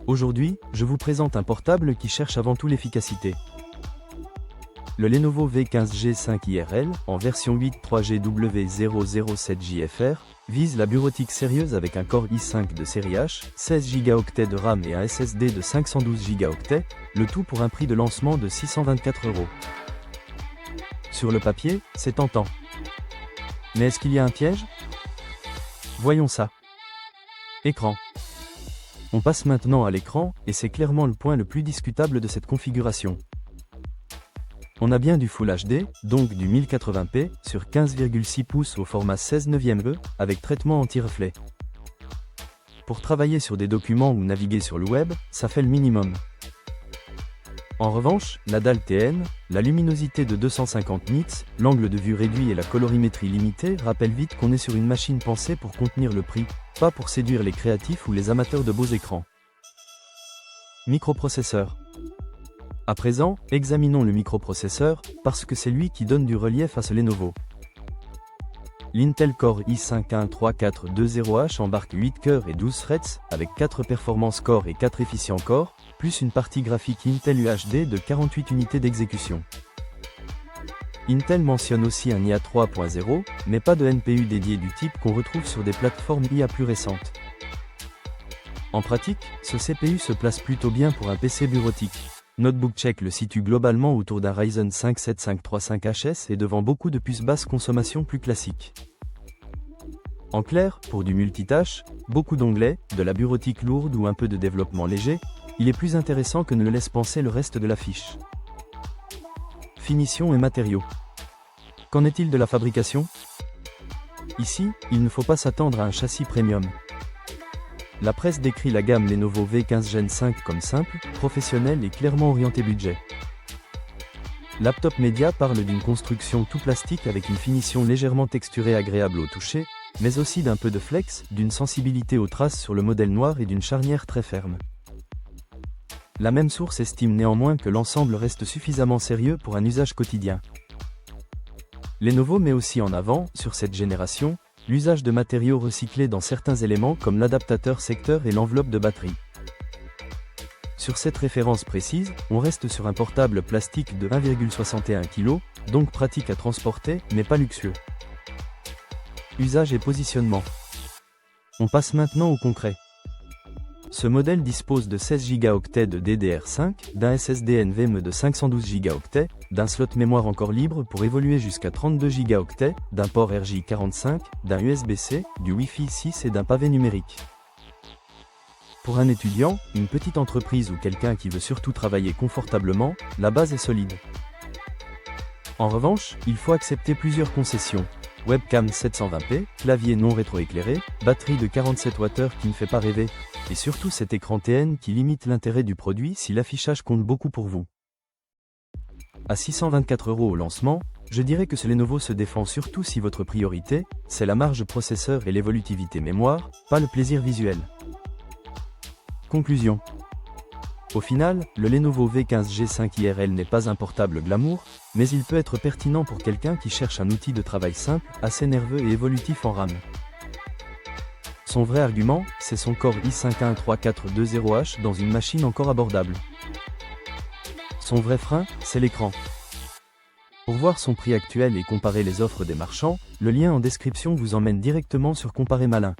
Aujourd'hui, je vous présente un portable qui cherche avant tout l'efficacité. Le Lenovo V15G5 IRL, en version 8.3GW007JFR, vise la bureautique sérieuse avec un Core i5 de série H, 16 Go de RAM et un SSD de 512 Go, le tout pour un prix de lancement de 624 €. Sur le papier, c'est tentant. Mais est-ce qu'il y a un piège? Voyons ça. Écran. On passe maintenant à l'écran, et c'est clairement le point le plus discutable de cette configuration. On a bien du Full HD, donc du 1080p, sur 15,6 pouces au format 16/9e, avec traitement anti-reflet. Pour travailler sur des documents ou naviguer sur le web, ça fait le minimum. En revanche, la dalle TN, la luminosité de 250 nits, l'angle de vue réduit et la colorimétrie limitée rappellent vite qu'on est sur une machine pensée pour contenir le prix, pas pour séduire les créatifs ou les amateurs de beaux écrans. Microprocesseur. À présent, examinons le microprocesseur, parce que c'est lui qui donne du relief à ce Lenovo. L'Intel Core i5-13420H embarque 8 cœurs et 12 threads, avec 4 performance core et 4 efficient core, plus une partie graphique Intel UHD de 48 unités d'exécution. Intel mentionne aussi un IA 3.0, mais pas de NPU dédié du type qu'on retrouve sur des plateformes IA plus récentes. En pratique, ce CPU se place plutôt bien pour un PC bureautique. Notebook Check le situe globalement autour d'un Ryzen 5 7535HS et devant beaucoup de puces basse consommation plus classiques. En clair, pour du multitâche, beaucoup d'onglets, de la bureautique lourde ou un peu de développement léger, il est plus intéressant que ne le laisse penser le reste de la fiche. Finition et matériaux. Qu'en est-il de la fabrication? Ici, il ne faut pas s'attendre à un châssis premium. La presse décrit la gamme Lenovo V15 Gen 5 comme simple, professionnelle et clairement orientée budget. Laptop Media parle d'une construction tout plastique avec une finition légèrement texturée agréable au toucher, mais aussi d'un peu de flex, d'une sensibilité aux traces sur le modèle noir et d'une charnière très ferme. La même source estime néanmoins que l'ensemble reste suffisamment sérieux pour un usage quotidien. Lenovo met aussi en avant, sur cette génération, l'usage de matériaux recyclés dans certains éléments comme l'adaptateur secteur et l'enveloppe de batterie. Sur cette référence précise, on reste sur un portable plastique de 1,61 kg, donc pratique à transporter, mais pas luxueux. Usage et positionnement. On passe maintenant au concret. Ce modèle dispose de 16 Go de DDR5, d'un SSD NVMe de 512 Go, d'un slot mémoire encore libre pour évoluer jusqu'à 32 Go, d'un port RJ45, d'un USB-C, du Wi-Fi 6 et d'un pavé numérique. Pour un étudiant, une petite entreprise ou quelqu'un qui veut surtout travailler confortablement, la base est solide. En revanche, il faut accepter plusieurs concessions. Webcam 720p, clavier non rétroéclairé, batterie de 47 Wh qui ne fait pas rêver, et surtout cet écran TN qui limite l'intérêt du produit si l'affichage compte beaucoup pour vous. À 624 € au lancement, je dirais que ce Lenovo se défend surtout si votre priorité, c'est la marge processeur et l'évolutivité mémoire, pas le plaisir visuel. Conclusion. Au final, le Lenovo V15G5 IRL n'est pas un portable glamour, mais il peut être pertinent pour quelqu'un qui cherche un outil de travail simple, assez nerveux et évolutif en RAM. Son vrai argument, c'est son Core i5-13420H dans une machine encore abordable. Son vrai frein, c'est l'écran. Pour voir son prix actuel et comparer les offres des marchands, le lien en description vous emmène directement sur Comparer Malin.